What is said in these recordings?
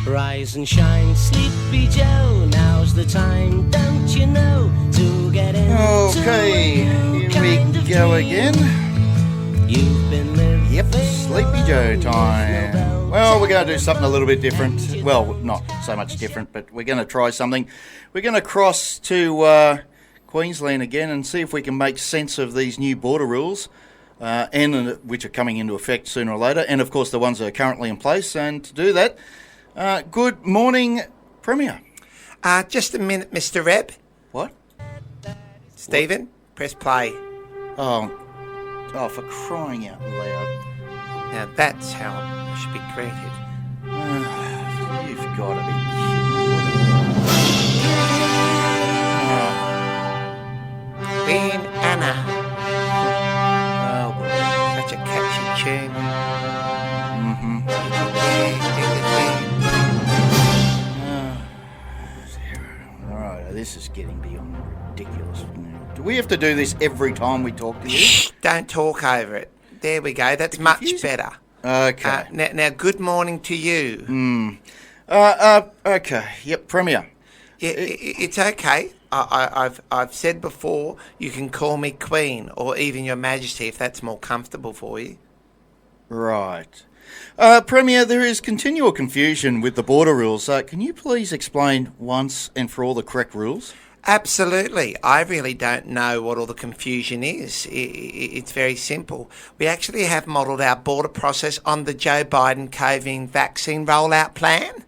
Rise and shine, Sleepy Joe. Now's the time, don't you know, to get into Okay, here we go again. You've been living. Yep, Sleepy Joe time. Well, we're going to do something a little bit different. Well, not so much different, but we're going to try something. We're going to cross to Queensland again and see if we can make sense of these new border rules, and which are coming into effect sooner or later, and of course the ones that are currently in place. And to do that, good morning, Premier. Just a minute, Mr. Reb. What? Stephen, press play. Oh, for crying out loud. Now that's how it should be greeted. You've got to be kidding me. Queen Anna. Oh, boy. Such a catchy tune. Alright, this is getting beyond ridiculous. Do we have to do this every time we talk to you? Shh, don't talk over it. There we go, that's much better. Okay. Now, good morning to you. Okay. Yep, Premier. Yeah, it's okay. I've said before, you can call me Queen or even Your Majesty if that's more comfortable for you. Right. Premier, there is continual confusion with the border rules. Can you please explain once and for all the correct rules? Absolutely. I really don't know what all the confusion is. It's very simple. We actually have modelled our border process on the Joe Biden COVID vaccine rollout plan.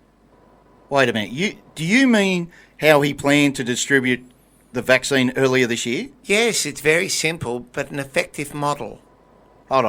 Wait a minute. Do you mean how he planned to distribute the vaccine earlier this year? Yes, it's very simple, but an effective model. Hold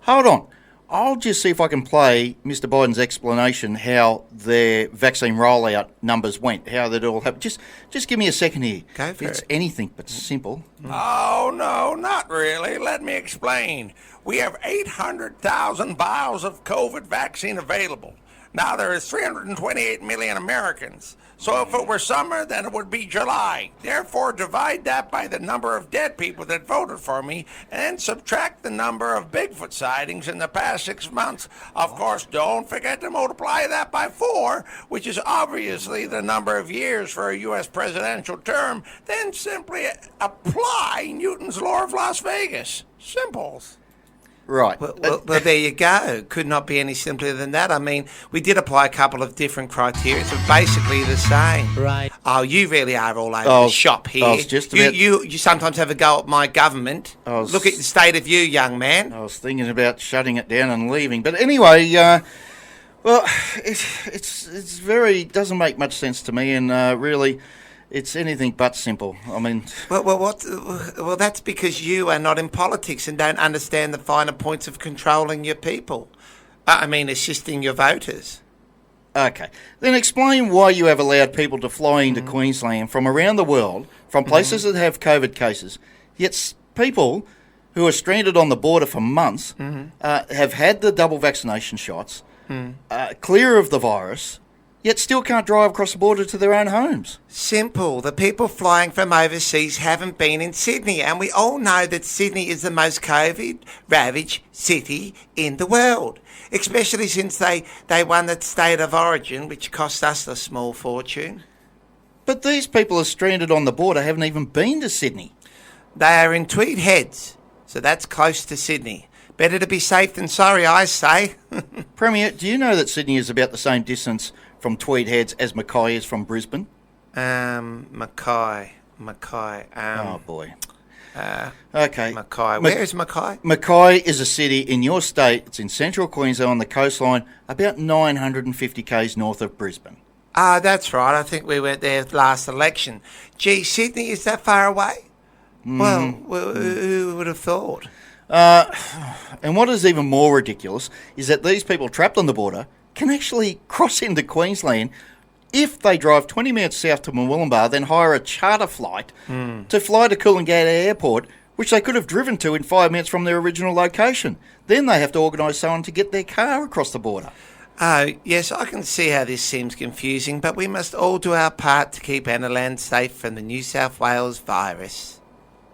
on. I'll just see if I can play Mr. Biden's explanation how their vaccine rollout numbers went, how that all happened. Just give me a second here. Go for it's it. anything but simple. Oh, no, not really. Let me explain. We have 800,000 vials of COVID vaccine available. Now, there is 328 million Americans. So if it were summer, then it would be July. Therefore, divide that by the number of dead people that voted for me, and then subtract the number of Bigfoot sightings in the past 6 months. Of course, don't forget to multiply that by 4, which is obviously the number of years for a U.S. presidential term. Then simply apply Newton's law of Las Vegas. Simples. Right. Well, there you go. Could not be any simpler than that. I mean, we did apply a couple of different criteria, so basically the same. Right. Oh, you really are all over the shop here. I was just about... you sometimes have a go at my government. Look at the state of you, young man. I was thinking about shutting it down and leaving. But anyway, well, it's very... doesn't make much sense to me, and really... it's anything but simple. I mean... Well, that's because you are not in politics and don't understand the finer points of controlling your people. Assisting your voters. Okay. Then explain why you have allowed people to fly into Queensland from around the world, from places that have COVID cases, yet people who are stranded on the border for months have had the double vaccination shots, clear of the virus, yet still can't drive across the border to their own homes. Simple. The people flying from overseas haven't been in Sydney, and we all know that Sydney is the most COVID-ravaged city in the world, especially since they won the state of origin, which cost us a small fortune. But these people are stranded on the border, haven't even been to Sydney. They are in Tweed Heads, so that's close to Sydney. Better to be safe than sorry, I say. Premier, do you know that Sydney is about the same distance from Tweed Heads as Mackay is from Brisbane? Mackay. Oh, boy. Okay. Mackay. Where is Mackay? Mackay is a city in your state. It's in central Queensland on the coastline, about 950 k's north of Brisbane. That's right. I think we went there last election. Gee, Sydney is that far away? Well, who would have thought? And what is even more ridiculous is that these people trapped on the border can actually cross into Queensland if they drive 20 minutes south to Murwillumbah, then hire a charter flight to fly to Coolangatta Airport, which they could have driven to in 5 minutes from their original location. Then they have to organise someone to get their car across the border. Oh, yes, I can see how this seems confusing, but we must all do our part to keep Annaland safe from the New South Wales virus.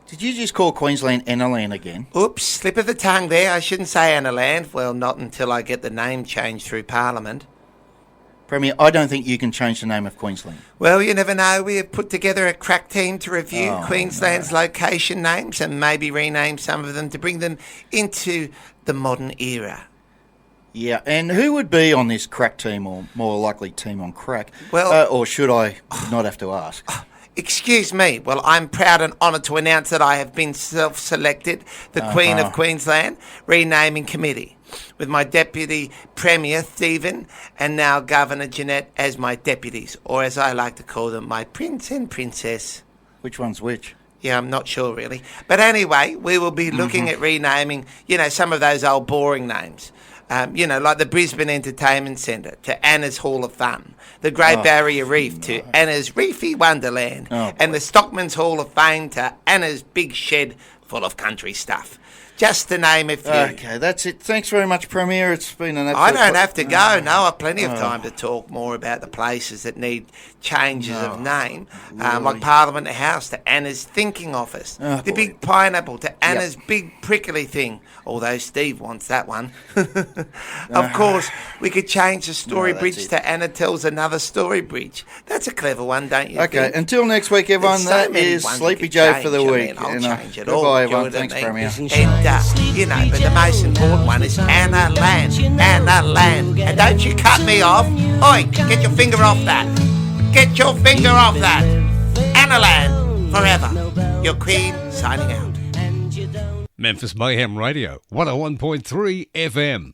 Did you just call Queensland Annaland again? Oops, slip of the tongue there. I shouldn't say Annaland. Well, not until I get the name changed through Parliament. Premier, I don't think you can change the name of Queensland. Well, you never know. We have put together a crack team to review Oh, Queensland's location names and maybe rename some of them to bring them into the modern era. Yeah, and who would be on this crack team, or more likely team on crack? Well- or should I not have to ask? Excuse me. Well, I'm proud and honoured to announce that I have been self-selected the Queen of Queensland Renaming Committee, with my Deputy Premier Stephen and now Governor Jeanette as my deputies, or as I like to call them, my Prince and Princess. Which one's which? Yeah, I'm not sure really. But anyway, we will be looking at renaming, some of those old boring names. Like the Brisbane Entertainment Centre to Anna's Hall of Fun, the Great Barrier Reef to Anna's Reefy Wonderland, and the Stockman's Hall of Fame to Anna's Big Shed full of country stuff. Just to name a few. Okay, that's it. Thanks very much, Premier. It's been an absolute... I don't have to go. No, I've plenty of time to talk more about the places that need changes of name, like Parliament House to Anna's Thinking Office, the Big Pineapple to Anna's Big Prickly Thing, although Steve wants that one. Of course, we could change the Story Bridge to Anna Tells Another Story Bridge. That's a clever one, don't you Okay, think? until next week, everyone, There's so that many is ones Sleepy we Joe could for the change. week. I'll change it all. Goodbye, Do you know everyone. what I Thanks, mean? Premier. But the most important one is Anna Land. Anna Land. And don't you cut me off. Oi, get your finger off that. Get your finger off that. Anna Land. Forever. Your Queen signing out. Memphis Mayhem Radio, 101.3 FM.